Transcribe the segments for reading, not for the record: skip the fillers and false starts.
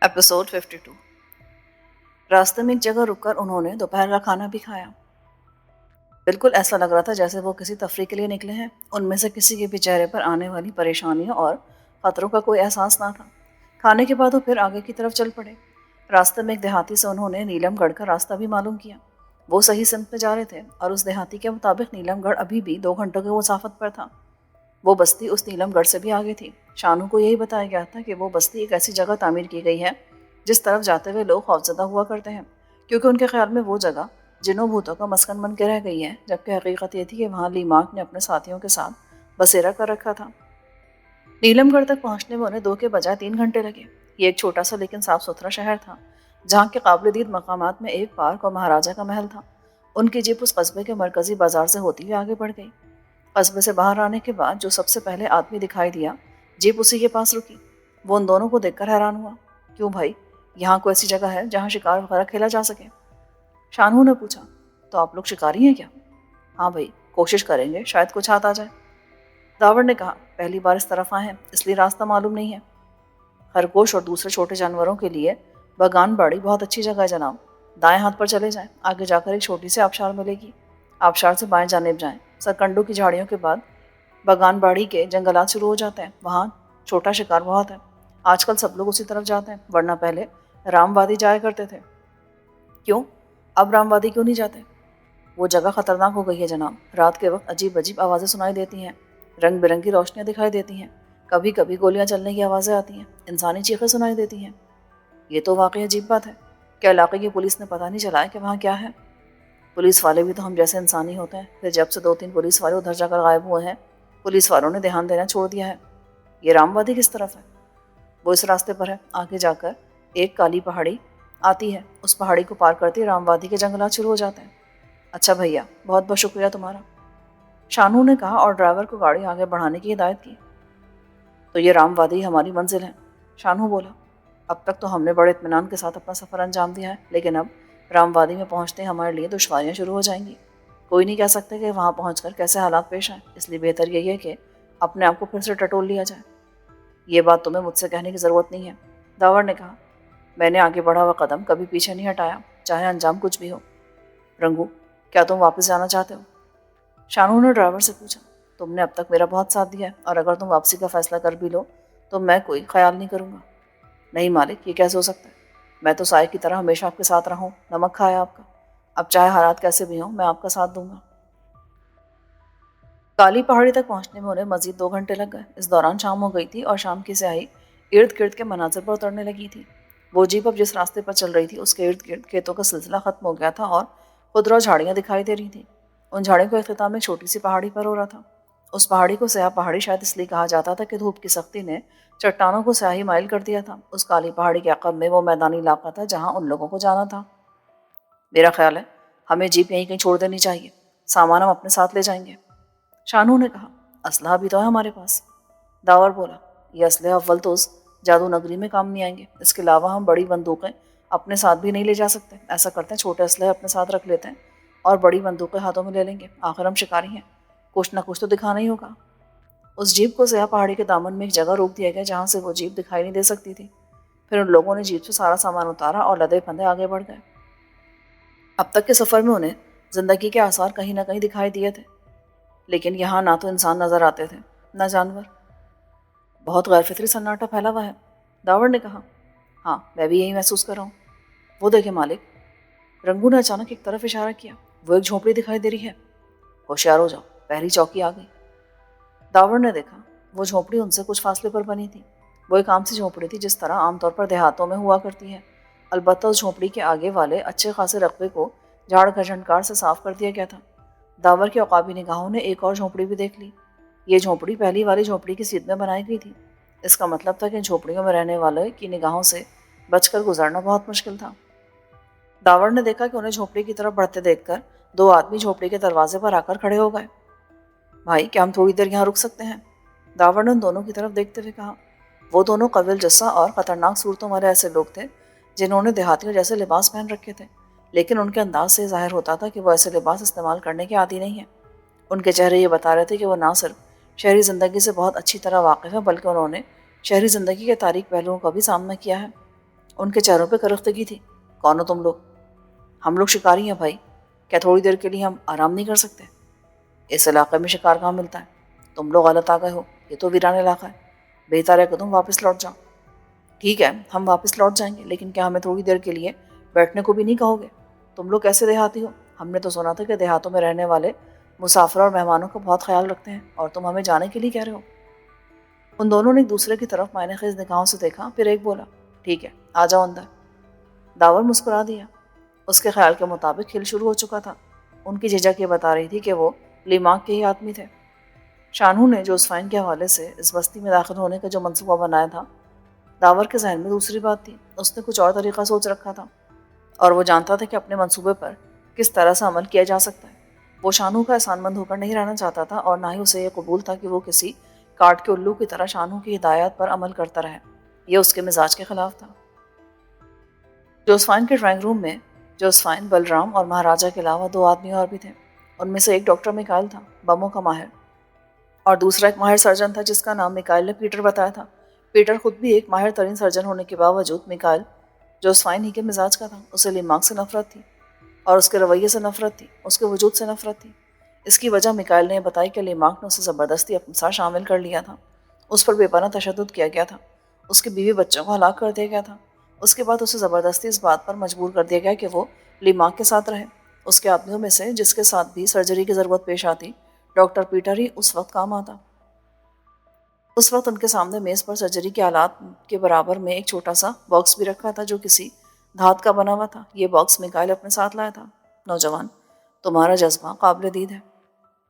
Episode 52। रास्ते में एक जगह रुककर उन्होंने दोपहर का खाना भी खाया। बिल्कुल ऐसा लग रहा था जैसे वो किसी तफरीह के लिए निकले हैं। उनमें से किसी के भी चेहरे पर आने वाली परेशानियों और खतरों का कोई एहसास ना था। खाने के बाद वो फिर आगे की तरफ चल पड़े। रास्ते में एक देहाती से उन्होंने नीलमगढ़ का रास्ता भी मालूम किया। वो सही सिमत में जा रहे थे और उस देहाती के मुताबिक नीलमगढ़ अभी भी 2 घंटों की मुसाफत पर था। वो बस्ती उस नीलमगढ़ से भी आगे थी। शानू को यही बताया गया था कि वो बस्ती एक ऐसी जगह तामीर की गई है जिस तरफ जाते हुए लोग खौफजदा हुआ करते हैं, क्योंकि उनके ख्याल में वो जगह जिनों भूतों का मस्कन बन के रह गई है, जबकि हकीकत ये थी कि वहाँ लीमार्क ने अपने साथियों के साथ बसेरा कर रखा था। नीलमगढ़ तक पहुँचने में उन्हें 2 के बजाय 3 घंटे लगे। ये एक छोटा सा लेकिन साफ सुथरा शहर था, जहाँ के काबिल दीद मकामात में एक पार्क और महाराजा का महल था। उनकी जीप उस कस्बे के मरकजी बाजार से होती हुई आगे बढ़ गई। कस्बे से बाहर आने के बाद जो सबसे पहले आदमी दिखाई दिया, जीप उसी के पास रुकी। वो उन दोनों को देखकर हैरान हुआ। क्यों भाई, यहाँ कोई ऐसी जगह है जहाँ शिकार वगैरह खेला जा सके? शानू ने पूछा। तो आप लोग शिकारी हैं क्या? हाँ भाई, कोशिश करेंगे, शायद कुछ हाथ आ जाए। दावर ने कहा। पहली बार इस तरफ आए हैं, इसलिए रास्ता मालूम नहीं है। खरगोश और दूसरे छोटे जानवरों के लिए बगान बाड़ी बहुत अच्छी जगह है जनाब। दाएं हाथ पर चले जाएं, आगे जाकर एक छोटी सी आबशार मिलेगी। आबशार से बाएं जानिब जाएं, सरकंडों की झाड़ियों के बाद बगान बाड़ी के जंगलात शुरू हो जाते हैं। वहाँ छोटा शिकार बहुत है। आजकल सब लोग उसी तरफ जाते हैं, वरना पहले रामवादी जाया करते थे। क्यों? अब रामवादी क्यों नहीं जाते? वो जगह खतरनाक हो गई है जनाब। रात के वक्त अजीब अजीब आवाज़ें सुनाई देती हैं, रंग बिरंगी रोशनियाँ दिखाई देती हैं, कभी कभी गोलियाँ चलने की आवाज़ें आती हैं, इंसानी चीखें सुनाई देती हैं। ये तो वाकई अजीब बात है। क्या इलाके की पुलिस ने पता नहीं चला है कि वहाँ क्या है? पुलिस वाले भी तो हम जैसे इंसान ही होते हैं। फिर जब से 2-3 पुलिस वाले उधर जाकर गायब हुए हैं, पुलिस वालों ने ध्यान देना छोड़ दिया है। ये रामवादी किस तरफ है? वो इस रास्ते पर है। आगे जाकर एक काली पहाड़ी आती है, उस पहाड़ी को पार करते ही रामवादी के जंगलात शुरू हो जाते हैं। अच्छा भैया, बहुत बहुत शुक्रिया तुम्हारा, शानू ने कहा और ड्राइवर को गाड़ी आगे बढ़ाने की हिदायत की। तो ये रामवादी हमारी मंजिल है, शानू बोला। अब तक तो हमने बड़े इत्मीनान के साथ अपना सफ़र अंजाम दिया है, लेकिन अब रामवादी में पहुंचते हमारे लिए दुश्वारियां शुरू हो जाएंगी। कोई नहीं कह सकते कि वहां पहुंचकर कैसे हालात पेश आए, इसलिए बेहतर यही है कि अपने आप को फिर से टटोल लिया जाए। ये बात तुम्हें मुझसे कहने की ज़रूरत नहीं है, दावर ने कहा। मैंने आगे बढ़ा हुआ कदम कभी पीछे नहीं हटाया, चाहे अंजाम कुछ भी हो। रंगू, क्या तुम वापस जाना चाहते हो? शानू ने ड्राइवर से पूछा। तुमने अब तक मेरा बहुत साथ दिया है, और अगर तुम वापसी का फैसला कर भी लो तो मैं कोई ख्याल नहीं करूँगा। नहीं मालिक, ये कैसे हो सकता है? मैं तो साय की तरह हमेशा आपके साथ रहा हूँ, नमक खाया आपका। अब चाहे हालात कैसे भी हों, मैं आपका साथ दूंगा। काली पहाड़ी तक पहुंचने में उन्हें मजीद 2 घंटे लग गए। इस दौरान शाम हो गई थी और शाम की स्याही इर्द गिर्द के मनाजिर पर उतरने लगी थी। वो जीप अब जिस रास्ते पर चल रही थी उसके इर्द गिर्द खेतों का सिलसिला खत्म हो गया था और खुदरा झाड़ियाँ दिखाई दे रही थी। उन झाड़ियों का इख्तिताम एक छोटी सी पहाड़ी पर हो रहा था। उस पहाड़ी को स्याह पहाड़ी शायद इसलिए कहा जाता था कि धूप की सख्ती ने चट्टानों को स्याही माइल कर दिया था। उस काली पहाड़ी के अकब में वो मैदानी इलाका था जहाँ उन लोगों को जाना था। मेरा ख्याल है हमें जीप यहीं कहीं छोड़ देनी चाहिए, सामान हम अपने साथ ले जाएंगे, शानू ने कहा। असलहा भी तो है हमारे पास, दावर बोला। ये असलहा अव्वल तो उस जादू नगरी में काम नहीं आएंगे। इसके अलावा हम बड़ी बंदूकें अपने साथ भी नहीं ले जा सकते। ऐसा करते हैं, छोटे असलहे अपने साथ रख लेते हैं और बड़ी बंदूकें हाथों में ले लेंगे। आखिर हम शिकारी हैं, कुछ ना कुछ तो दिखाना ही होगा। उस जीप को स्याह पहाड़ी के दामन में एक जगह रोक दिया गया जहाँ से वो जीप दिखाई नहीं दे सकती थी। फिर उन लोगों ने जीप से सारा सामान उतारा और लदे फंदे आगे बढ़ गए। अब तक के सफ़र में उन्हें जिंदगी के आसार कहीं ना कहीं दिखाई दिए थे, लेकिन यहाँ ना तो इंसान नजर आते थे न जानवर। बहुत गैरफितरी सन्नाटा फैला हुआ है, दावर ने कहा। हाँ, मैं भी यही महसूस कर रहा हूँ। वो देखे मालिक, रंगू ने अचानक एक तरफ इशारा किया। वो एक झोपड़ी दिखाई दे रही है। होशियार हो जाओ, पहली चौकी आ गई। दावर ने देखा। वो झोपड़ी उनसे कुछ फासले पर बनी थी। वो एक आम सी झोपड़ी थी जिस तरह आमतौर पर देहातों में हुआ करती है। अलबत्ता उस झोपड़ी के आगे वाले अच्छे खासे रकबे को झाड़ झंकार से साफ कर दिया गया था। दावर की औकाबी निगाहों ने एक और झोपड़ी भी देख ली। ये झोपड़ी पहली वाली झोपड़ी की सीध में बनाई गई थी। इसका मतलब था कि इन झोपड़ियों में रहने वाले की निगाहों से बचकर गुजरना बहुत मुश्किल था। दावर ने देखा कि उन्हें झोपड़ी की तरफ बढ़ते देखकर 2 आदमी झोपड़ी के दरवाजे पर आकर खड़े हो गए। भाई, क्या हम थोड़ी देर यहाँ रुक सकते हैं? दावर ने उन दोनों की तरफ देखते हुए कहा। वो दोनों कविल जस्सा और खतरनाक सूरतों वाले ऐसे लोग थे जिन्होंने देहातियों जैसे लिबास पहन रखे थे, लेकिन उनके अंदाज से जाहिर होता था कि वो ऐसे लिबास इस्तेमाल करने के आदी नहीं है। उनके चेहरे ये बता रहे थे कि वो ना सिर्फ शहरी ज़िंदगी से बहुत अच्छी तरह वाकिफ़ है, बल्कि उन्होंने शहरी ज़िंदगी के तारीक पहलुओं का भी सामना किया है। ان کے چہروں پہ کرختگی تھی۔ کون ہو تم لوگ؟ ہم لوگ شکاری ہیں بھائی، کیا تھوڑی دیر کے لیے ہم آرام نہیں کر سکتے؟ اس علاقے میں شکار کہاں ملتا ہے؟ تم لوگ غلط آ گئے ہو، یہ تو ویران علاقہ ہے، بہتر ہے کہ تم واپس لوٹ جاؤ۔ ٹھیک ہے، ہم واپس لوٹ جائیں گے، لیکن کیا ہمیں تھوڑی دیر کے لیے بیٹھنے کو بھی نہیں کہو گے؟ تم لوگ کیسے دیہاتی ہو؟ ہم نے تو سنا تھا کہ دیہاتوں میں رہنے والے مسافروں اور مہمانوں کا بہت خیال رکھتے ہیں، اور تم ہمیں جانے کے لیے کہہ رہے ہو؟ ان دونوں نے ایک دوسرے کی طرف معنی خیز نگاہوں سے دیکھا، پھر ایک بولا، ٹھیک ہے، آ جاؤ اندر۔ داور مسکرا دیا۔ اس کے خیال کے مطابق کھیل شروع ہو چکا تھا۔ ان کی جھجک یہ بتا رہی تھی کہ وہ لیماک کے ہی آدمی تھے۔ شانہو نے جوزفائن کے حوالے سے اس بستی میں داخل ہونے کا جو منصوبہ بنایا تھا، داور کے ذہن میں دوسری بات تھی۔ اس نے کچھ اور طریقہ سوچ رکھا تھا، اور وہ جانتا تھا کہ اپنے منصوبے پر کس طرح سے عمل کیا جا سکتا ہے۔ وہ شانہو کا احسان مند ہو کر نہیں رہنا چاہتا تھا، اور نہ ہی اسے یہ قبول تھا کہ وہ کسی کاٹ کے الو کی طرح شانہو کی ہدایات پر عمل کرتا رہے۔ یہ اس کے مزاج کے خلاف تھا۔ جوزفائن کے ڈرائنگ روم میں جوزفائن، بلرام اور مہاراجہ کے علاوہ 2 آدمی اور بھی تھے۔ ان میں سے ایک ڈاکٹر میکائل تھا، بموں کا ماہر، اور دوسرا ایک ماہر سرجن تھا جس کا نام میکائل نے پیٹر بتایا تھا۔ پیٹر خود بھی ایک ماہر ترین سرجن ہونے کے باوجود میکائل جوزفائن ہی کے مزاج کا تھا۔ اسے لیماک سے نفرت تھی، اور اس کے رویے سے نفرت تھی، اس کے وجود سے نفرت تھی۔ اس کی وجہ میکائل نے بتائی کہ لیماک نے اسے زبردستی اپنے ساتھ شامل کر لیا تھا۔ اس پر بے پناہ تشدد کیا گیا تھا، اس کے بیوی بچوں کو ہلاک کر دیا گیا تھا۔ اس کے بعد اسے زبردستی اس بات پر مجبور کر دیا گیا کہ وہ لیماک کے ساتھ رہے۔ اس کے آدمیوں میں سے جس کے ساتھ بھی سرجری کی ضرورت پیش آتی، ڈاکٹر پیٹر ہی اس وقت کام آتا۔ اس وقت ان کے سامنے میز پر سرجری کے آلات کے برابر میں ایک چھوٹا سا باکس بھی رکھا تھا جو کسی دھات کا بنا ہوا تھا۔ یہ باکس میکائل اپنے ساتھ لایا تھا۔ نوجوان، تمہارا جذبہ قابل دید ہے،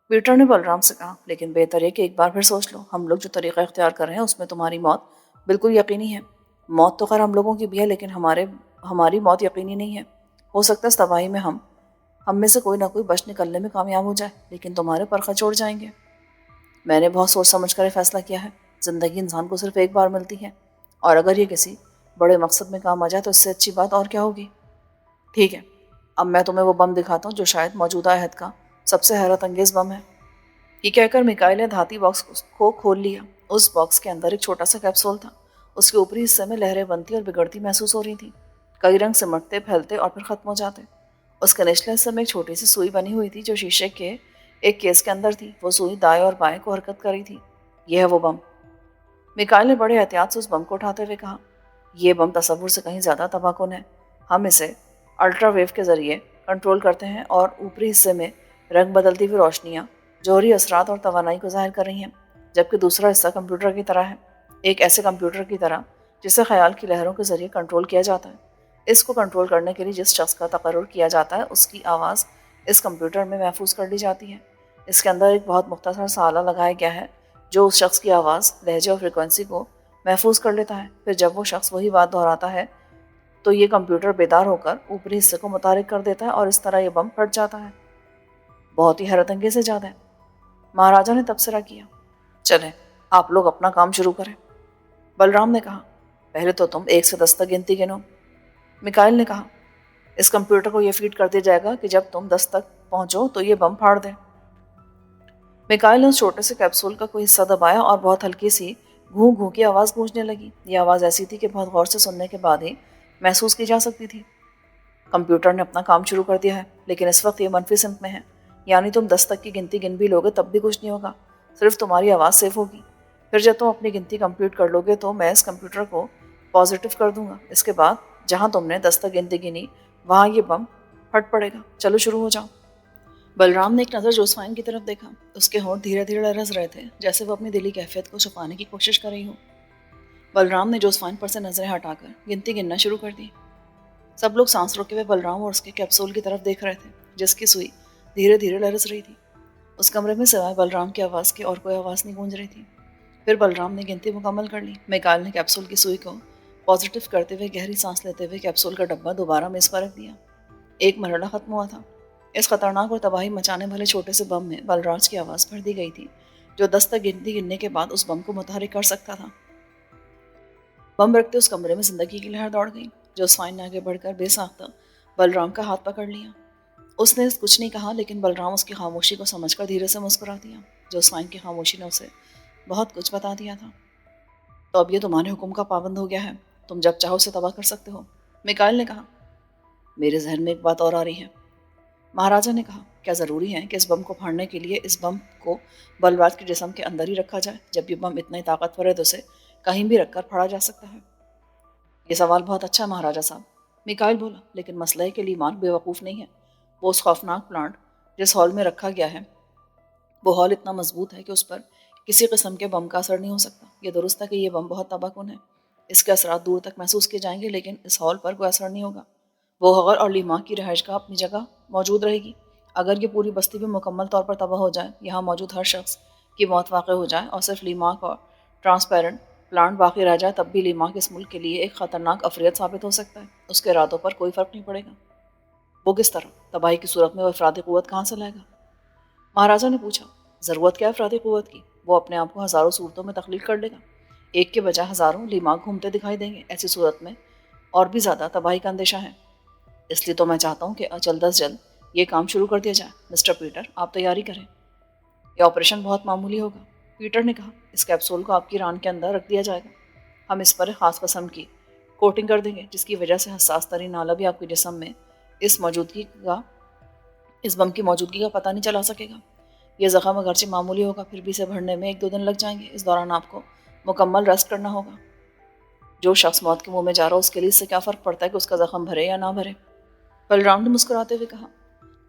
پیٹر نے بلرام سے کہا، لیکن بہتر ہے کہ ایک بار پھر سوچ لو۔ ہم لوگ جو طریقہ اختیار کر رہے ہیں اس میں تمہاری موت بالکل یقینی ہے۔ موت تو خیر ہم لوگوں کی بھی ہے، لیکن ہماری موت یقینی نہیں ہے۔ ہو سکتا ہے اس تباہی میں ہم میں سے کوئی نہ کوئی بچ نکلنے میں کامیاب ہو جائے، لیکن تمہارے پر خچوڑ جائیں گے۔ میں نے بہت سوچ سمجھ کر یہ فیصلہ کیا ہے۔ زندگی انسان کو صرف ایک بار ملتی ہے، اور اگر یہ کسی بڑے مقصد میں کام آ جائے تو اس سے اچھی بات اور کیا ہوگی؟ ٹھیک ہے، اب میں تمہیں وہ بم دکھاتا ہوں جو شاید موجودہ عہد کا سب سے حیرت انگیز بم ہے۔ یہ کہہ کر میکائل نے دھاتی باکس کو کھول لیا۔ اس باکس کے اندر ایک چھوٹا سا کیپسول تھا۔ اس کے اوپری حصے میں لہریں بنتی اور بگڑتی محسوس ہو رہی تھیں۔ کئی رنگ سمٹتے، پھیلتے اور پھر ختم ہو جاتے۔ اس کے نچلے حصے میں ایک چھوٹی سی سوئی بنی ہوئی تھی جو شیشے کے ایک کیس کے اندر تھی۔ وہ سوئی دائیں اور بائیں کو حرکت کر رہی تھی۔ یہ ہے وہ بم۔ میکائل نے بڑے احتیاط سے اس بم کو اٹھاتے ہوئے کہا، یہ بم تصور سے کہیں زیادہ تباہ کن ہے۔ ہم اسے الٹرا ویو کے ذریعے کنٹرول کرتے ہیں، اور اوپری حصے میں رنگ بدلتی ہوئی روشنیاں جوہری اثرات اور توانائی کو ظاہر کر رہی ہیں، جبکہ دوسرا حصہ کمپیوٹر کی طرح ہے، ایک ایسے کمپیوٹر کی طرح جسے خیال کی لہروں کے ذریعے کنٹرول کیا جاتا ہے۔ اس کو کنٹرول کرنے کے لیے جس شخص کا تقرر کیا جاتا ہے اس کی آواز اس کمپیوٹر میں محفوظ کر لی جاتی ہے۔ اس کے اندر ایک بہت مختصر سا آلہ لگایا گیا ہے جو اس شخص کی آواز، لہجے اور فریکوینسی کو محفوظ کر لیتا ہے۔ پھر جب وہ شخص وہی بات دہراتا ہے تو یہ کمپیوٹر بیدار ہو کر اوپری حصے کو متحرک کر دیتا ہے، اور اس طرح یہ بم پھٹ جاتا ہے۔ بہت ہی حیرت انگیز ایجاد ہے، مہاراجا نے تبصرہ کیا۔ چلیں، آپ لوگ اپنا کام شروع کریں، بلرام نے کہا۔ پہلے تو تم 1 سے 10 تک گنتی گنو، میکائل نے کہا۔ اس کمپیوٹر کو یہ فیڈ کر دیا جائے گا کہ جب تم 10 تک پہنچو تو یہ بم پھاڑ دے۔ میکائل نے اس چھوٹے سے کیپسول کا کوئی حصہ دبایا اور بہت ہلکی سی گھوں گھوں کی آواز گونجنے لگی۔ یہ آواز ایسی تھی کہ بہت غور سے سننے کے بعد ہی محسوس کی جا سکتی تھی۔ کمپیوٹر نے اپنا کام شروع کر دیا ہے، لیکن اس وقت یہ منفی سمت میں ہے، یعنی تم 10 تک کی گنتی گن بھی لوگے تب بھی کچھ نہیں ہوگا، صرف تمہاری آواز سیف ہوگی۔ پھر جب تم اپنی گنتی کمپلیٹ کر لوگے تو میں اس کمپیوٹر کو پازیٹیو کر دوں گا۔ اس کے بعد جہاں تم نے 10 تک گنتی گنی وہاں یہ بم پھٹ پڑے گا۔ چلو شروع ہو جاؤ۔ بلرام نے ایک نظر جوزفائن کی طرف دیکھا۔ اس کے ہونٹ دھیرے دھیرے لرز رہے تھے، جیسے وہ اپنی دلی کیفیت کو چھپانے کی کوشش کر رہی ہوں۔ بلرام نے جوزفائن پر سے نظریں ہٹا کر گنتی گننا شروع کر دی۔ سب لوگ سانس روکے ہوئے بلرام اور اس کے کیپسول کی طرف دیکھ رہے تھے، جس کی سوئی دھیرے دھیرے لرز رہی تھی۔ اس کمرے میں سوائے بلرام کی آواز کے اور کوئی آواز نہیں گونج رہی تھی۔ پھر بلرام نے گنتی مکمل کر لی۔ میکائل نے کیپسول کی سوئی کو پازیٹیو کرتے ہوئے گہری سانس لیتے ہوئے کیپسول کا ڈبہ دوبارہ میز پر رکھ دیا۔ ایک مرحلہ ختم ہوا تھا۔ اس خطرناک اور تباہی مچانے والے چھوٹے سے بم میں بلراج کی آواز بھر دی گئی تھی، جو 10 تک گنتی گننے کے بعد اس بم کو متحرک کر سکتا تھا۔ بم رکھتے اس کمرے میں زندگی کی لہر دوڑ گئی۔ جوزفائن نے آگے بڑھ کر بے ساختہ بلرام کا ہاتھ پکڑ لیا۔ اس نے کچھ نہیں کہا، لیکن بلرام اس کی خاموشی کو سمجھ کر دھیرے سے مسکرا دیا۔ جوزفائن کی خاموشی نے اسے بہت کچھ بتا دیا تھا۔ تو اب یہ تمہارے حکم کا پابند ہو گیا ہے، तुम जब चाहो उसे तबाह कर सकते हो। मिकाइल ने कहा। मेरे जहन में एक बात और आ रही है। महाराजा ने कहा। क्या ज़रूरी है कि इस बम को फाड़ने के लिए इस बम को बलराज के जिस्म के अंदर ही रखा जाए? जब ये बम इतना ही ताकतवर है तो उसे कहीं भी रखकर फाड़ा जा सकता है। ये सवाल बहुत अच्छा है महाराजा साहब, मिकाइल बोला, लेकिन मसला है कि लीमार्क बेवकूफ़ नहीं है। वो उस खौफनाक प्लांट जिस हॉल में रखा गया है, वो हॉल इतना मजबूत है कि उस पर किसी किस्म के बम का असर नहीं हो सकता। ये दुरुस्त है कि ये बम बहुत तबाहकुन है, इसके असरात दूर तक महसूस किए जाएंगे, लेकिन इस हॉल पर कोई असर नहीं होगा। वो गौर और लीमार्क की रहायशगाह अपनी जगह मौजूद रहेगी। अगर ये पूरी बस्ती भी मुकम्मल तौर पर तबाह हो जाए, यहाँ मौजूद हर शख्स की मौत वाक़ हो जाए और सिर्फ लीमार्क और ट्रांसपेरेंट प्लांट बाकी रह जाए, तब भी लीमार्क इस मुल्क के लिए एक ख़तरनाक अफरियत साबित हो सकता है। उसके इरादों पर कोई फ़र्क नहीं पड़ेगा। वो किस तरह? तबाही की सूरत में वो अफरादी क़ुव्वत कहाँ से लाएगा? महाराजा ने पूछा। ज़रूरत क्या है अफरादी क़ुव्वत की? वो अपने आप को हज़ारों सूरतों में तख्लीक कर लेगा। एक के बजाय हज़ारों लीमार्क घूमते दिखाई देंगे। ऐसी सूरत में और भी ज़्यादा तबाही का अंदेशा है। इसलिए तो मैं चाहता हूँ कि जल्द अज जल्द ये काम शुरू कर दिया जाए। मिस्टर पीटर, आप तैयारी करें। यह ऑपरेशन बहुत मामूली होगा, पीटर ने कहा। इस कैप्सूल को आपकी रान के अंदर रख दिया जाएगा। हम इस पर एक ख़ास किस्म की कोटिंग कर देंगे, जिसकी वजह से हसास तरीन नाला भी आपके जिस्म में इस बम की मौजूदगी का पता नहीं चला सकेगा। ये ज़ख़म अगरचे मामूली होगा, फिर भी इसे भरने में 1-2 दिन लग जाएंगे। इस दौरान आपको मुकम्मल रेस्ट करना होगा। जो शख्स मौत के मुंह में जा रहा हो, उसके लिए इससे क्या फ़र्क पड़ता है कि उसका ज़ख़म भरे या ना भरे? बलराम ने मुस्कुराते हुए कहा।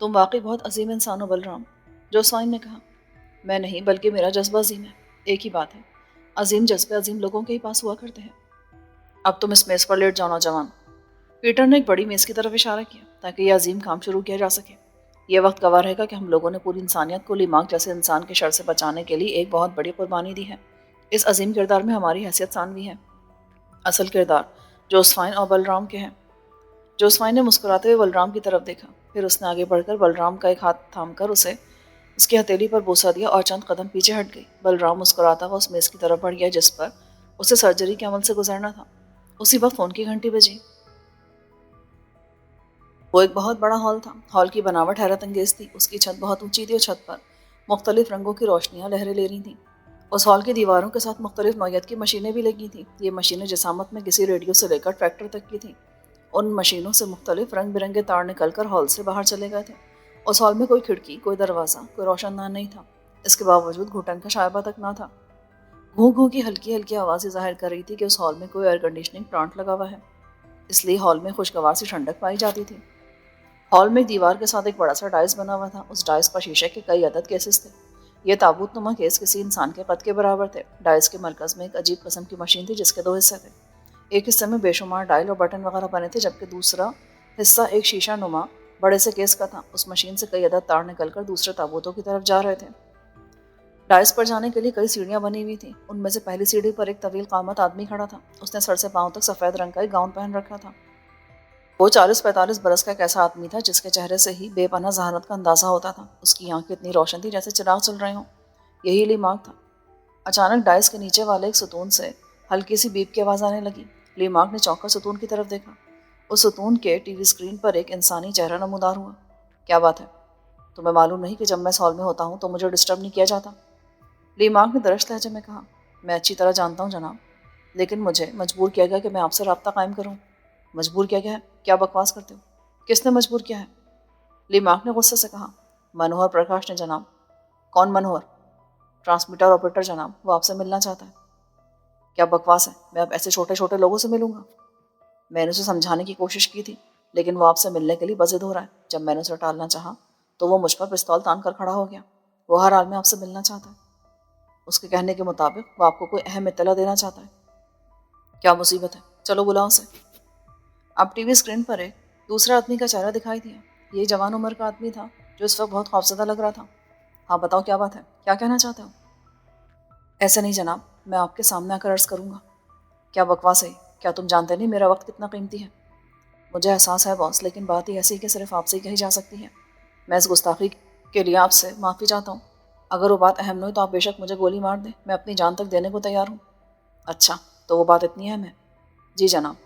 तुम वाकई बहुत अजीम इंसान हो बलराम, जोस्वाइन ने कहा। मैं नहीं, बल्कि मेरा जज्बा अजीम है। एक ही बात है, अजीम जज्बे अजीम लोगों के ही पास हुआ करते हैं। अब तुम इस मेज़ पर लेट जाओ नौजवान। पीटर ने एक बड़ी मेज़ की तरफ इशारा किया, ताकि यह अजीम काम शुरू किया जा सके। यह वक्त गवाह रहेगा कि हम लोगों ने पूरी इंसानियत को लीमार्क जैसे इंसान के शर से बचाने के लिए एक बहुत बड़ी कुर्बानी दी है। इस अजीम किरदार में हमारी हैसियत सानवी है। असल किरदार जोस्वाइन और बलराम के हैं। जोस्वाइन ने मुस्कुराते हुए बलराम की तरफ देखा, फिर उसने आगे बढ़कर बलराम का एक हाथ थामकर उसे उसकी हथेली पर बोसा दिया और चंद कदम पीछे हट गई। बलराम मुस्कुराता हुआ उस मेज़ की तरफ बढ़ गया जिस पर उसे सर्जरी के अमल से गुजरना था। उसी वक्त फ़ोन की घंटी बजी। वो एक बहुत बड़ा हॉल था। हॉल की बनावट हैरत अंगेज थी। उसकी छत बहुत ऊंची थी और छत पर मुख्तलिफ रंगों की रोशनियां लहरें ले रही थीं। उस हॉल की दीवारों के साथ मुख्तलिफ नौयत की मशीनें भी लगी थीं। ये मशीनें जिसामत में किसी रेडियो से लेकर ट्रैक्टर तक की थीं। उन मशीनों से मुख्तलिफ रंग बिरंगे तार निकलकर हॉल से बाहर चले गए थे। उस हॉल में कोई खिड़की, कोई दरवाज़ा, कोई रोशनदान नहीं था। इसके बावजूद घुटन का शायबा तक ना था। घूं घूं की हल्की हल्की आवाज़ें जाहिर कर रही थी कि उस हॉल में कोई एयर कंडीशनिंग प्लांट लगा हुआ है, इसलिए हॉल में खुशगवार सी ठंडक पाई जाती थी। हॉल में एक दीवार के साथ एक बड़ा सा डाइस बना हुआ था। उस डाइस पर शीशे के कई अदद केसेस थे। ये ताबूत नुमा केस किसी इंसान के कद के बराबर थे। डाइस के मरकज़ में एक अजीब किस्म की मशीन थी जिसके 2 हिस्से थे। एक हिस्से में बेशुमार डायल और बटन वगैरह बने थे, जबकि दूसरा हिस्सा एक शीशा नुमा बड़े से केस का था। उस मशीन से कई अदद तार निकलकर दूसरे ताबूतों की तरफ जा रहे थे। डाइस पर जाने के लिए कई सीढ़ियां बनी हुई थी। उनमें से पहली सीढ़ी पर एक तवील कामत आदमी खड़ा था। उसने सर से पांव तक सफ़ेद रंग का एक गाउन पहन रखा था। वो 40-45 बरस का एक ऐसा आदमी था जिसके चेहरे से ही बेपनाह जहानत का अंदाजा होता था। उसकी आंखें इतनी रोशन थी जैसे चिराग चल रहे हों। यही लीमार्क था। अचानक डाइस के नीचे वाले एक सतून से हल्की सी बीप की आवाज़ आने लगी। लीमार्क ने चौंक कर सतून की तरफ देखा। उस सतून के टीवी स्क्रीन पर एक इंसानी चेहरा नमूदार हुआ। क्या बात है? तुम्हें मालूम नहीं कि जब मैं इस हॉल में होता हूँ तो मुझे डिस्टर्ब नहीं किया जाता? लीमार्क ने दरश्त लहजे में कहा। मैं अच्छी तरह जानता हूँ जनाब, लेकिन मुझे मजबूर किया गया कि मैं आपसे रब्ता कायम करूँ। मजबूर किया गया है? क्या बकवास करते हो? किसने मजबूर किया है? लीमार्क ने गुस्से से कहा। मनोहर प्रकाश ने जनाब। कौन मनोहर? ट्रांसमीटर ऑपरेटर जनाब, वो आपसे मिलना चाहता है। क्या बकवास है? मैं अब ऐसे छोटे छोटे लोगों से मिलूंगा? मैंने उसे समझाने की कोशिश की थी, लेकिन वो आपसे मिलने के लिए बज़िद हो रहा है। जब मैंने उसे टालना चाहा तो वो मुझ पर पिस्तौल तान कर खड़ा हो गया। वो हर हाल में आपसे मिलना चाहता है। उसके कहने के मुताबिक वो आपको कोई अहम इत्तला देना चाहता है। क्या मुसीबत है? चलो बुलाओ उसे। अब टीवी स्क्रीन पर एक दूसरा आदमी का चेहरा दिखाई दिया। ये जवान उम्र का आदमी था जो इस वक्त बहुत खौफजदा लग रहा था। हाँ बताओ, क्या बात है? क्या कहना चाहते हो? ऐसा नहीं जनाब, मैं आपके सामने आकर अर्ज़ करूँगा। क्या बकवास है? क्या तुम जानते नहीं मेरा वक्त कितना कीमती है? मुझे एहसास है बॉस, लेकिन बात ही ऐसी है कि सिर्फ आपसे ही कही जा सकती है। मैं इस गुस्ताखी के लिए आपसे माफ़ी चाहता हूँ। अगर वो बात अहम नहीं हो तो आप बेशक मुझे गोली मार दें, मैं अपनी जान तक देने को तैयार हूँ। अच्छा, तो वो बात इतनी अहम है? जी जनाब।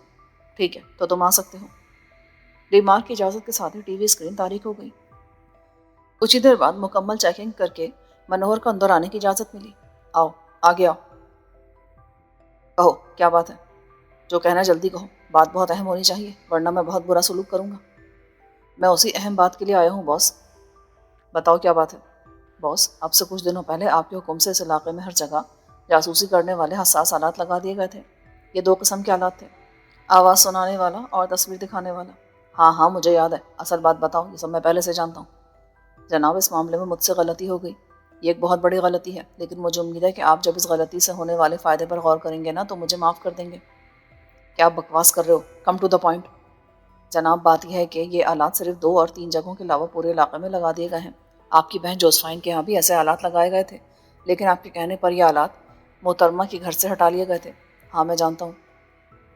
ठीक है, तो तुम आ सकते हो। लीमार्क की इजाज़त के साथ ही टीवी स्क्रीन तारीक हो गई। कुछ ही देर बाद मुकम्मल चेकिंग करके मनोहर को अंदर आने की इजाज़त मिली। आओ, आगे आओ। कहो, क्या बात है? جو کہنا جلدی کہو، بات بہت اہم ہونی چاہیے ورنہ میں بہت برا سلوک کروں گا۔ میں اسی اہم بات کے لیے آیا ہوں باس۔ بتاؤ کیا بات ہے؟ باس، اب سے کچھ دنوں پہلے آپ کے حکم سے اس علاقے میں ہر جگہ جاسوسی کرنے والے حساس آلات لگا دیے گئے تھے۔ یہ 2 قسم کے آلات تھے، آواز سنانے والا اور تصویر دکھانے والا۔ ہاں ہاں مجھے یاد ہے، اصل بات بتاؤ، یہ سب میں پہلے سے جانتا ہوں۔ جناب، اس معاملے میں مجھ سے غلطی ہو گئی، یہ ایک بہت بڑی غلطی ہے، لیکن مجھے امید ہے کہ آپ جب اس غلطی سے ہونے والے فائدے پر غور کریں گے نا تو مجھے معاف کر دیں گے۔ کیا آپ بکواس کر رہے ہو؟ Come to the point. جناب، بات یہ ہے کہ یہ آلات صرف 2 اور 3 جگہوں کے علاوہ پورے علاقے میں لگا دیے گئے ہیں۔ آپ کی بہن جوزفائن کے ہاں بھی ایسے آلات لگائے گئے تھے، لیکن آپ کے کہنے پر یہ آلات محترمہ کے گھر سے ہٹا لیے گئے تھے۔ ہاں میں جانتا ہوں،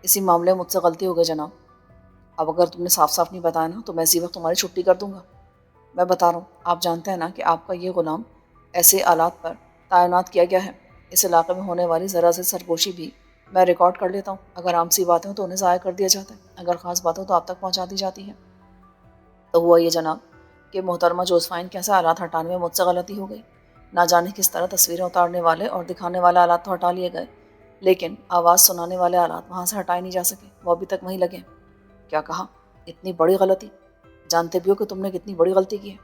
اسی معاملے میں مجھ سے غلطی ہو گئی جناب۔ اب اگر تم نے صاف صاف نہیں بتایا نا تو میں اسی وقت تمہاری چھٹی کر دوں گا۔ میں بتا رہا ہوں، آپ جانتے ہیں نا کہ آپ کا یہ غلام ایسے آلات پر تعینات کیا گیا ہے۔ اس علاقے میں ہونے والی ذرا سی سرگوشی بھی میں ریکارڈ کر لیتا ہوں۔ اگر عام سی باتیں ہوں تو انہیں ضائع کر دیا جاتا ہے، اگر خاص بات ہو تو آپ تک پہنچا دی جاتی ہے۔ تو ہوا یہ جناب کہ محترمہ جوزفائن کے ایسے آلات ہٹانے میں مجھ سے غلطی ہو گئی۔ نہ جانے کس طرح تصویریں اتارنے والے اور دکھانے والے آلات تو ہٹا لیے گئے، لیکن آواز سنانے والے آلات وہاں سے ہٹائے نہیں جا سکے، وہ ابھی تک وہیں لگے۔ کیا کہا؟ اتنی بڑی غلطی؟ جانتے بھی ہو کہ تم نے کتنی بڑی غلطی کی ہے؟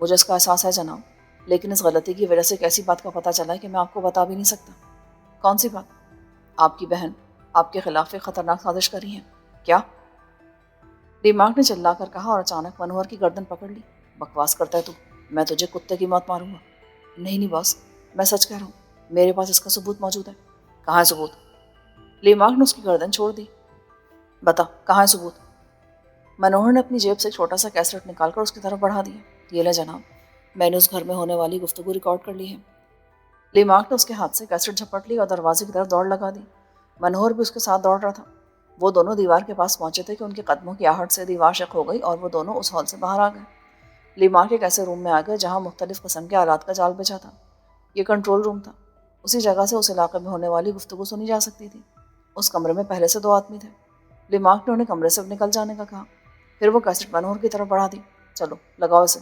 مجھے اس کا احساس ہے جناب، لیکن اس غلطی کی وجہ سے ایک ایسی بات کا پتہ چلا ہے کہ میں آپ کو بتا بھی نہیں سکتا۔ کون سی بات؟ آپ کی بہن آپ کے خلاف ایک خطرناک سازش کر رہی ہے۔ کیا؟ دماغ نے چلا کر کہا اور اچانک منوہر کی گردن پکڑ لی۔ بکواس کرتا ہے تو میں تجھے کتے کی موت ماروں گا۔ نہیں نہیں باس، میں سچ کہہ رہا ہوں، میرے پاس اس کا ثبوت موجود ہے۔ کہاں ہے ثبوت؟ لیماک نے اس کی گردن چھوڑ دی۔ بتا کہاں ہے ثبوت؟ منوہر نے اپنی جیب سے چھوٹا سا کیسٹ نکال کر اس کی طرف بڑھا دیا۔ یہ لے جناب، میں نے اس گھر میں ہونے والی گفتگو ریکارڈ کر لی ہے۔ لیماک نے اس کے ہاتھ سے کیسٹ جھپٹ لی اور دروازے کی طرف دوڑ لگا دی۔ منوہر بھی اس کے ساتھ دوڑ رہا تھا۔ وہ دونوں دیوار کے پاس پہنچے تھے کہ ان کے قدموں کی آہٹ سے دیوار شق ہو گئی اور وہ دونوں اس ہال سے باہر آ گئے۔ لیماک ایک ایسے روم میں آ گئے جہاں مختلف قسم کے آلات کا جال بچھا تھا۔ یہ کنٹرول روم تھا، اسی جگہ سے اس علاقے میں ہونے والی گفتگو سنی جا سکتی تھی۔ اس کمرے میں پہلے سے 2 آدمی تھے۔ لیماک نے انہیں کمرے سے نکل جانے کا کہا، پھر وہ کیسٹ منوہر کی طرف بڑھا دی۔ چلو لگاؤ اسے۔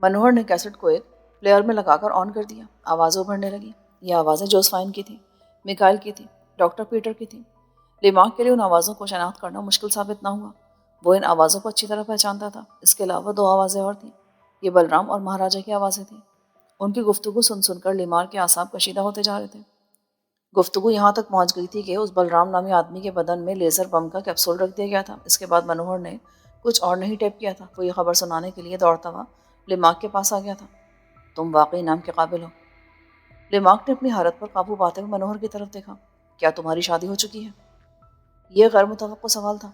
منوہر نے کیسٹ کو ایک پلیئر میں لگا کر آن کر دیا۔ آوازیں ابھرنے لگی۔ یہ آوازیں جوزفائن کی تھیں، میکائل کی تھیں، ڈاکٹر پیٹر کی تھیں۔ لیماک کے لیے ان آوازوں کو شناخت کرنا مشکل ثابت نہ ہوا۔ وہ ان آوازوں کو اچھی طرح پہچانتا تھا۔ اس کے علاوہ 2 آوازیں اور تھیں، یہ بلرام اور مہاراجا کی آوازیں تھیں۔ ان کی گفتگو سن سن کر لیماک کے اعصاب کشیدہ ہوتے جا رہے تھے۔ گفتگو یہاں تک پہنچ گئی تھی کہ اس بلرام نامی آدمی کے بدن میں لیزر بم کا کیپسول رکھ دیا گیا تھا۔ اس کے بعد منوہر نے کچھ اور نہیں ٹیپ کیا تھا، وہ یہ خبر سنانے کے لیے دوڑتا ہوا لیماک کے پاس آ گیا تھا۔ تم واقعی انعام کے قابل ہو۔ لیماک نے اپنی حالت پر قابو پاتے ہوئے منوہر کی طرف دیکھا۔ کیا تمہاری شادی ہو چکی ہے؟ یہ غیر متوقع سوال تھا۔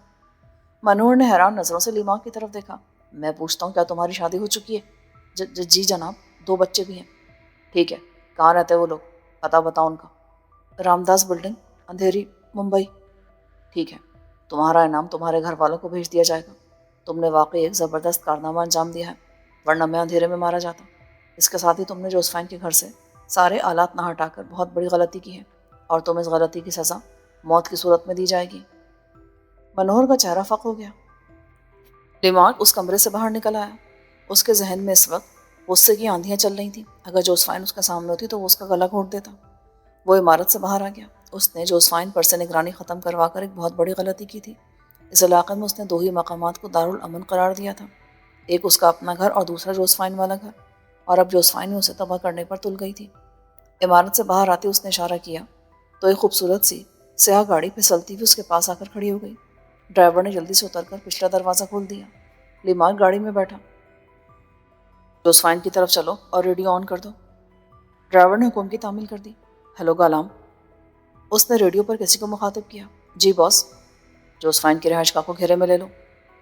منوہر نے حیران نظروں سے لیماک کی طرف دیکھا۔ میں پوچھتا ہوں کیا تمہاری شادی ہو چکی ہے؟ جی جناب، 2 بچے بھی ہیں۔ ٹھیک ہے، کہاں رہتے وہ لوگ؟ پتہ بتاؤ ان کا۔ رامداس بلڈنگ، اندھیری، ممبئی۔ ٹھیک ہے، تمہارا انعام تمہارے گھر والوں کو بھیج دیا جائے گا۔ تم نے واقعی ایک زبردست کارنامہ انجام دیا ہے، ورنہ میں اندھیرے میں مارا جاتا۔ اس کے ساتھ ہی تم نے جوزفائن کے گھر سے سارے آلات نہ ہٹا کر بہت بڑی غلطی کی ہے، اور تم اس غلطی کی سزا موت کی صورت میں دی جائے گی۔ منوہر کا چہرہ فق ہو گیا۔ لیماک اس کمرے سے باہر نکل آیا۔ اس کے ذہن میں اس وقت غصے کی آندھیاں چل رہی تھیں۔ اگر جوزفائن اس کے سامنے ہوتی تو وہ اس کا گلا گھونٹ دیتا۔ وہ عمارت سے باہر آ گیا۔ اس نے جوزفائن پر سے نگرانی ختم کروا کر ایک بہت بڑی غلطی کی تھی۔ اس علاقے میں اس نے 2 ہی مقامات کو دارالامن قرار دیا تھا، ایک اس کا اپنا گھر اور دوسرا جوزفائن والا گھر، اور اب جوزفائن اسے تباہ کرنے پر تل گئی تھی۔ عمارت سے باہر آتے اس نے اشارہ کیا تو ایک خوبصورت سی سیاہ گاڑی پھسلتی ہوئی اس کے پاس آ کر کھڑی ہو گئی۔ ڈرائیور نے جلدی سے اتر کر پچھلا دروازہ کھول دیا۔ لیماک گاڑی میں بیٹھا۔ جوزفائن کی طرف چلو اور ریڈیو آن کر دو۔ ڈرائیور نے حکم کی تعمیل کر دی۔ ہیلو غلام، اس نے ریڈیو پر کسی کو مخاطب کیا۔ جی باس۔ جوزفائن کی رہائش گاہ کو گھیرے میں لے لو۔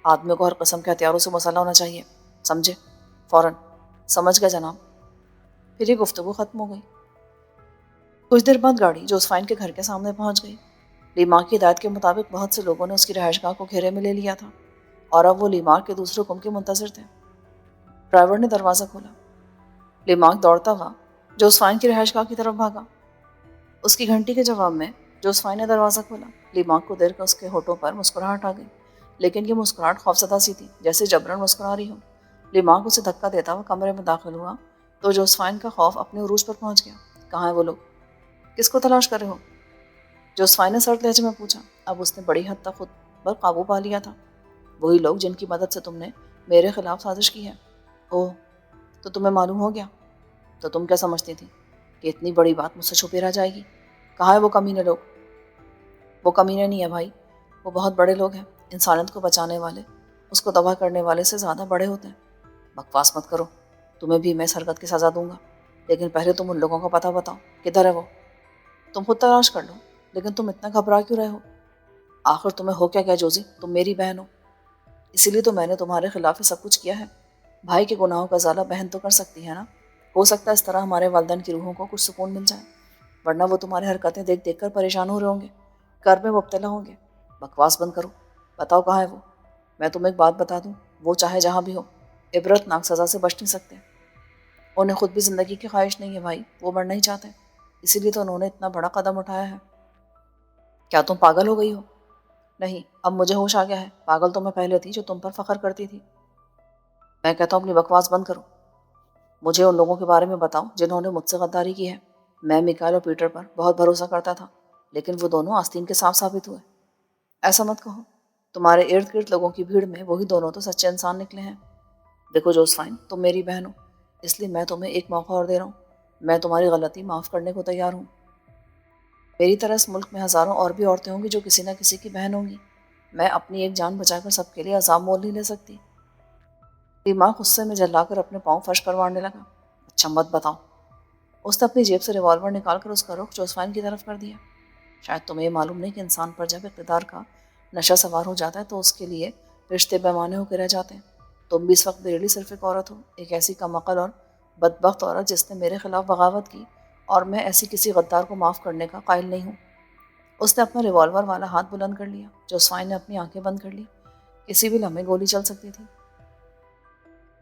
آدمیوں کو ہر قسم کے ہتھیاروں سے مسلح ہونا چاہیے، سمجھے؟ فوراً۔ سمجھ گئے جناب۔ پھر یہ گفتگو ختم ہو گئی۔ کچھ دیر بعد گاڑی جوزفائن کے گھر کے سامنے پہنچ گئی۔ لیماک کی ہدایت کے مطابق بہت سے لوگوں نے اس کی رہائش گاہ کو گھیرے میں لے لیا تھا، اور اب وہ لیماک کے دوسرے حکم کے منتظر تھے۔ ڈرائیور نے دروازہ کھولا۔ لیماک دوڑتا ہوا جوزفائن کی رہائش گاہ کی طرف بھاگا۔ اس کی گھنٹی کے جواب میں جوزفائن نے دروازہ کھولا۔ لیماک کو دیکھ کر اس کے ہونٹوں پر مسکراہٹ آ گئی، لیکن یہ مسکراہٹ خوفزدہ سی تھی، جیسے جبرن مسکرا رہی ہو۔ لیماک اسے دھکا دیتا ہوا کمرے میں داخل ہوا تو جوزفائن کا خوف اپنے عروج پر پہنچ گیا۔ کہاں ہیں وہ لوگ؟ کس کو تلاش کر رہے ہو؟ जोसेफाइन ने सर्द लहजे में पूछा। अब उसने बड़ी हद तक खुद पर काबू पा लिया था। वही लोग जिनकी मदद से तुमने मेरे खिलाफ साजिश की है। ओह, तो तुम्हें मालूम हो गया? तो तुम क्या समझती थी कि इतनी बड़ी बात मुझसे छुपी रह जाएगी? कहाँ है वो कमीने लोग? वो कमीने नहीं है भाई, वो बहुत बड़े लोग हैं। इंसानियत को बचाने वाले उसको तबाह करने वाले से ज़्यादा बड़े होते हैं। बकवास मत करो, तुम्हें भी मैं इस हरकत की सज़ा दूंगा, लेकिन पहले तुम उन लोगों का पता बताओ, किधर है वो? तुम खुद तलाश कर लो, लेकिन तुम इतना घबरा क्यों रहे हो? आखिर तुम्हें हो क्या जोजी? तुम मेरी बहन हो, इसीलिए तो मैंने तुम्हारे खिलाफ ही सब कुछ किया है। भाई के गुनाहों का ज़ाला बहन तो कर सकती है ना। हो सकता है इस तरह हमारे वालिदैन की रूहों को कुछ सुकून मिल जाए, वरना वो तुम्हारी हरकतें देख देख कर परेशान हो रहे होंगे, कर में मुब्तला होंगे। बकवास बंद करो, बताओ कहाँ है वो? मैं तुम्हें एक बात बता दूँ, वो चाहे जहाँ भी हो, इबरतनाक सज़ा से बच नहीं सकते। उन्हें खुद भी ज़िंदगी की ख्वाहिश नहीं है भाई, वो मरना ही चाहते हैं, इसीलिए तो उन्होंने इतना बड़ा कदम उठाया है। क्या तुम पागल हो गई हो? नहीं, अब मुझे होश आ गया है। पागल तो मैं पहले थी जो तुम पर फख्र करती थी। मैं कहता हूँ अपनी बकवास बंद करो, मुझे उन लोगों के बारे में बताओ जिन्होंने मुझसे गद्दारी की है। मैं मिकाइल और पीटर पर बहुत भरोसा करता था, लेकिन वो दोनों आस्तीन के सांप साबित हुए। ऐसा मत कहो, तुम्हारे इर्द गिर्द लोगों की भीड़ में वही दोनों तो सच्चे इंसान निकले हैं। देखो जोसेफाइन, तुम मेरी बहन हो, इसलिए मैं तुम्हें एक मौका और दे रहा हूँ। मैं तुम्हारी गलती माफ़ करने को तैयार हूँ। मेरी तरह इस मुल्क में हज़ारों और भी औरतें होंगी जो किसी न किसी की बहन होंगी। मैं अपनी एक जान बचाकर सबके लिए अजाब मोल नहीं ले सकती। दिमाग गुस्से में जलाकर अपने पाँव फर्श पर मारने लगा। अच्छा मत बताओ। उसने अपनी जेब से रिवॉल्वर निकालकर उसका रुख जोसेफाइन की तरफ कर दिया। शायद तुम्हें मालूम नहीं कि इंसान पर जब इक़्तिदार का नशा सवार हो जाता है तो उसके लिए रिश्ते बेमाने होकर रह जाते हैं। तुम भी इस वक्त मेरे लिए सिर्फ एक औरत हो, एक ऐसी कमअक़ल और बदबख्त औरत जिसने मेरे खिलाफ बगावत की, और मैं ऐसी किसी गद्दार को माफ़ करने का कायल नहीं हूँ। उसने अपना रिवॉल्वर वाला हाथ बुलंद कर लिया। जोसेफाइन ने अपनी आंखें बंद कर ली। किसी भी लम्हे गोली चल सकती थी।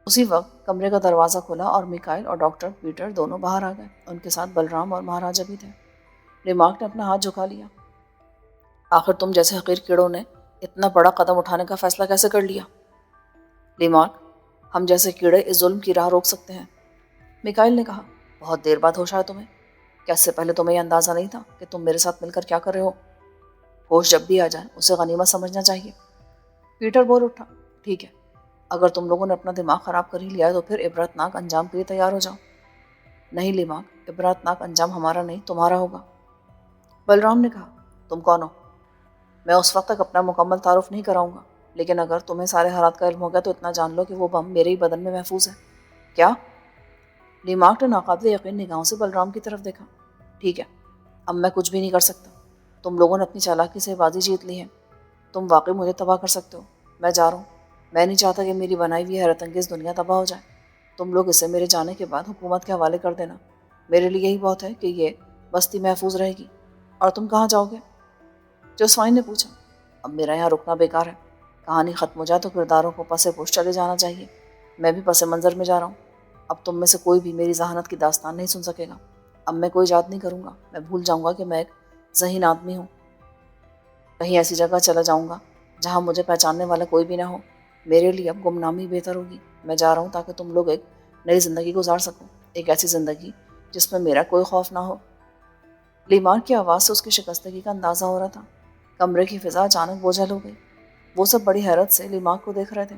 उसी वक्त कमरे का दरवाज़ा खुला और मिकाइल और डॉक्टर पीटर दोनों बाहर आ गए। उनके साथ बलराम और महाराजा भी थे। रिमार्क ने अपना हाथ झुका लिया। आखिर तुम जैसे हकीर कीड़ों ने इतना बड़ा कदम उठाने का फैसला कैसे कर लिया? रिमार्क, हम जैसे कीड़े इस जुल्म की राह रोक सकते हैं, मिकाइल ने कहा। बहुत देर बाद होश आया तुम्हें? क्या इससे पहले तुम्हें यह अंदाज़ा नहीं था कि तुम मेरे साथ मिलकर क्या कर रहे हो? होश जब भी आ जाए उसे गनीमत समझना चाहिए। पीटर बोल उठा। ठीक है, अगर तुम लोगों ने अपना दिमाग ख़राब कर ही लिया है तो फिर इबरतनाक अंजाम के लिए तैयार हो जाओ। नहीं लिमाक, इबरतनाक अंजाम हमारा नहीं तुम्हारा होगा। बलराम ने कहा। तुम कौन हो? मैं उस वक्त तक अपना मुकम्मल तारुफ नहीं कराऊंगा, लेकिन अगर तुम्हें सारे हालात का इल्म हो गया तो इतना जान लो कि वो बम मेरे ही बदन में महफूज है। क्या? लिमाक ने नाकाबिले यकीन निगाहों से बलराम की तरफ देखा। ठीक है, अब मैं कुछ भी नहीं कर सकता। तुम लोगों ने अपनी चालाकी से बाजी जीत ली है। तुम वाकई मुझे तबाह कर सकते हो। मैं जा रहा हूँ। मैं नहीं चाहता कि मेरी बनाई हुई हैरत अंगेज़ दुनिया तबाह हो जाए। तुम लोग इसे मेरे जाने के बाद हुकूमत के हवाले कर देना। मेरे लिए यही बहुत है कि ये बस्ती महफूज रहेगी। और तुम कहाँ जाओगे? जोसेफाइन ने पूछा। अब मेरा यहाँ रुकना बेकार है। कहानी ख़त्म हो जाए तो किरदारों को पसे पोश चले जाना चाहिए। मैं भी पसे मंज़र में जा रहा हूँ। अब तुम में से कोई भी मेरी जहानत की दास्तान नहीं सुन सकेगा। अब मैं कोई याद नहीं करूँगा। मैं भूल जाऊँगा कि मैं एक ज़हीन आदमी हूँ। कहीं ऐसी जगह चला जाऊँगा जहाँ मुझे पहचानने वाला कोई भी ना हो। मेरे लिए अब गुमनामी बेहतर होगी। मैं जा रहा हूँ ताकि तुम लोग एक नई ज़िंदगी गुजार सको, एक ऐसी ज़िंदगी जिसमें मेरा कोई खौफ ना हो। लीमार की आवाज़ से उसकी शिकस्तगी का अंदाज़ा हो रहा था। कमरे की फ़िज़ा अचानक बोझल हो गई। वो सब बड़ी हैरत से लीमार को देख रहे थे।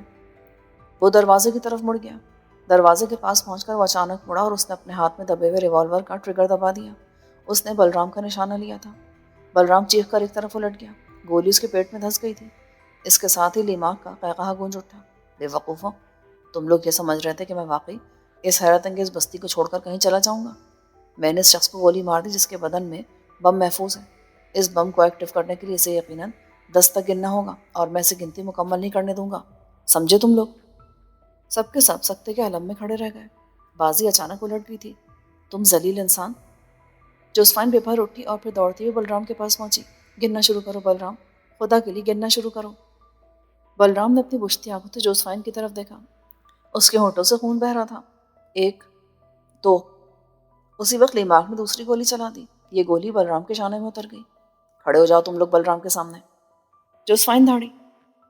वो दरवाजे की तरफ मुड़ गया। दरवाजे के पास पहुंचकर वो अचानक मुड़ा और उसने अपने हाथ में दबे हुए रिवॉल्वर का ट्रिगर दबा दिया। उसने बलराम का निशाना लिया था। बलराम चीख कर एक तरफ उलट गया। गोली उसके पेट में धंस गई थी। इसके साथ ही लीमाक का कहकहा गूंज उठा। बेवकूफ़ों, तुम लोग ये समझ रहे थे कि मैं वाकई इस हैरत अंगेज़ बस्ती को छोड़कर कहीं चला जाऊंगा? मैंने इस शख्स को गोली मार दी जिसके बदन में बम महफूज है। इस बम को एक्टिव करने के लिए इसे यकीनन 10 तक गिनना होगा और मैं इसे गिनती मुकम्मल नहीं करने दूंगा। समझे तुम लोग? सबके सब सख्ते के आलम में खड़े रह गए। बाजी अचानक उलट गई थी। तुम जलील इंसान। जोसेफाइन बेभर उठी और फिर दौड़ती हुई बलराम के पास पहुंची। गिनना शुरू करो बलराम, खुदा के लिए गिनना शुरू करो। बलराम ने अपनी बुझती आंखों से जोसेफाइन की तरफ देखा। उसके होंठों से खून बह रहा था। 1, 2। उसी वक्त लिमाक ने दूसरी गोली चला दी। ये गोली बलराम के शाने में उतर गई। खड़े हो जाओ तुम लोग बलराम के सामने। जोसेफाइन दौड़ी।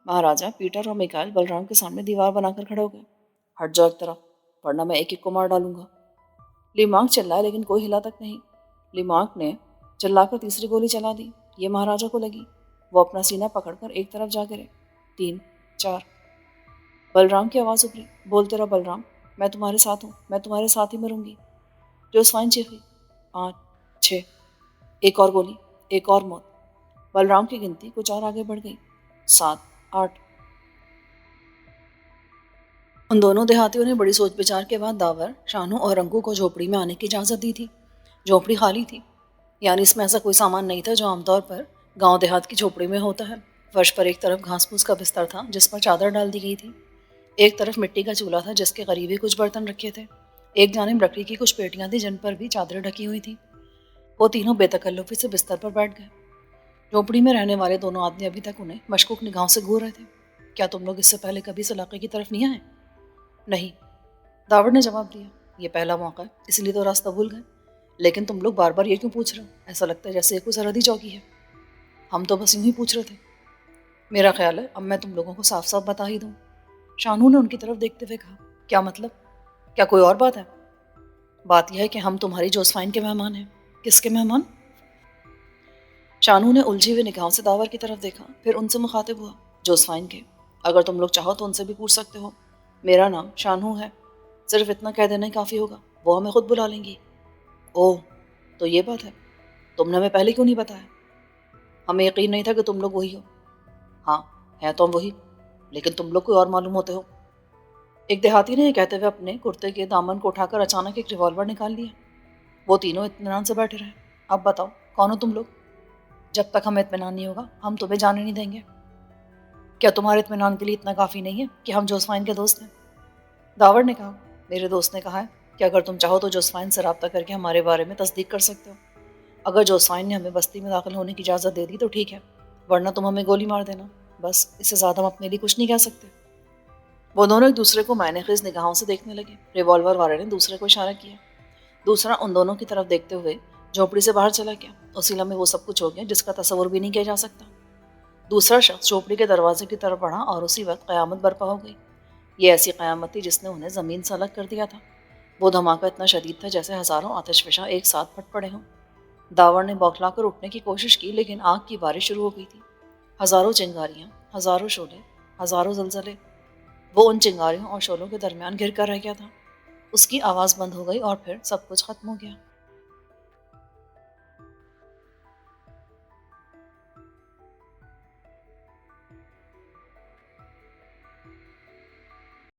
महाराजा पीटर और मिकाइल बलराम के सामने दीवार बनाकर खड़े हो गए। हट जाओ एक तरफ, वरना मैं एक एक को मार डालूंगा। लिमाक चिल्लाया लेकिन कोई हिला तक नहीं। लिमाक ने चिल्लाकर तीसरी गोली चला दी। یہ مہاراجا کو لگی۔ وہ اپنا سینہ پکڑ کر ایک طرف جا گرے۔ 3 4 بلرام کی آواز ابھری، بولتے رہو بلرام، میں تمہارے ساتھ ہوں، میں تمہارے ساتھ ہی مروں گی۔ جوسفائن چیخی، 5 6 ایک اور گولی، ایک اور موت۔ بلرام کی گنتی کچھ اور آگے بڑھ گئی، 7 8 ان دونوں دیہاتیوں نے بڑی سوچ بچار کے بعد داور، شانو اور رنگو کو جھوپڑی میں آنے کی اجازت دی تھی۔ جھوپڑی خالی تھی، یعنی اس میں ایسا کوئی سامان نہیں تھا جو عام طور پر گاؤں دیہات کی جھوپڑی میں ہوتا ہے۔ فرش پر ایک طرف گھاس پھوس کا بستر تھا جس پر چادر ڈال دی گئی تھی، ایک طرف مٹی کا چولہا تھا جس کے قریب ہی کچھ برتن رکھے تھے، ایک جانب لکڑی کی کچھ پیٹیاں تھیں جن پر بھی چادریں ڈھکی ہوئی تھیں۔ وہ تینوں بے تکلفی سے بستر پر بیٹھ گئے۔ جھوپڑی میں رہنے والے دونوں آدمی ابھی تک انہیں مشکوک نگاہوں سے گھور رہے تھے۔ کیا تم لوگ اس سے پہلے کبھی اس علاقے کی طرف نہیں آئے؟ نہیں، داور نے جواب دیا، یہ پہلا موقع ہے اس لیے تو راستہ بھول گئے، لیکن تم لوگ بار بار یہ کیوں پوچھ رہے ہو؟ ایسا لگتا ہے جیسے یہ کوئی سرحدی چوکی ہے۔ ہم تو بس یوں ہی پوچھ رہے تھے۔ میرا خیال ہے اب میں تم لوگوں کو صاف صاف بتا ہی دوں۔ شانو نے ان کی طرف دیکھتے ہوئے کہا، کیا مطلب؟ کیا کوئی اور بات ہے؟ بات یہ ہے کہ ہم تمہاری جوسفائن کے مہمان ہیں۔ کس کے مہمان؟ شانو نے الجھی ہوئی نگاہوں سے داور کی طرف دیکھا، پھر ان سے مخاطب ہوا، جوسفائن کے۔ اگر تم لوگ چاہو تو ان سے بھی پوچھ سکتے ہو۔ میرا نام شانو ہے، صرف اتنا کہہ دینا ہی کافی ہوگا، وہ ہمیں خود بلا لیں گی۔ اوہ، تو یہ بات ہے، تم نے ہمیں پہلے کیوں نہیں بتایا؟ ہمیں یقین نہیں تھا کہ تم لوگ وہی ہو۔ ہاں، ہیں تو ہم وہی، لیکن تم لوگ کوئی اور معلوم ہوتے ہو۔ ایک دیہاتی نے یہ کہتے ہوئے اپنے کرتے کے دامن کو اٹھا کر اچانک ایک ریوالور نکال لیا۔ وہ تینوں اطمینان سے بیٹھے رہے۔ اب بتاؤ کون ہو تم لوگ؟ جب تک ہمیں اطمینان نہیں ہوگا ہم تمہیں جانے نہیں دیں گے۔ کیا تمہارے اطمینان کے لیے اتنا کافی نہیں ہے کہ ہم جوسفائن کے دوست ہیں؟ داور نے کہا، میرے دوست نے کہا ہے کہ اگر تم چاہو تو جوسفائن سے رابطہ کر کے ہمارے بارے میں تصدیق کر سکتے ہو۔ اگر جوسفائن نے ہمیں بستی میں داخل ہونے کی اجازت دے دی تو ٹھیک ہے، ورنہ تم ہمیں گولی مار دینا، بس اس سے زیادہ ہم اپنے لیے کچھ نہیں کہہ سکتے۔ وہ دونوں ایک دوسرے کو معنی خیز نگاہوں سے دیکھنے لگے۔ ریوالور والے نے دوسرے کو اشارہ کیا، دوسرا ان دونوں کی طرف دیکھتے ہوئے جھوپڑی سے باہر چلا گیا۔ اسی لمحے وہ سب کچھ ہو گیا جس کا تصور بھی نہیں کیا جا سکتا۔ دوسرا شخص جھوپڑی کے دروازے کی طرف بڑھا اور اسی وقت قیامت برپا ہو گئی۔ یہ ایسی قیامت تھی جس نے انہیں زمین سے الگ کر دیا تھا۔ وہ دھماکہ اتنا شدید تھا جیسے ہزاروں آتش فشاں ایک ساتھ پھٹ پڑے ہوں۔ داور نے بوکھلا کر اٹھنے کی کوشش کی لیکن آگ کی بارش شروع ہو گئی تھی۔ ہزاروں چنگاریاں، ہزاروں شعلے، ہزاروں زلزلے۔ وہ ان چنگاریوں اور شعلوں کے درمیان گر کر رہ گیا تھا۔ اس کی آواز بند ہو گئی اور پھر سب کچھ ختم ہو گیا۔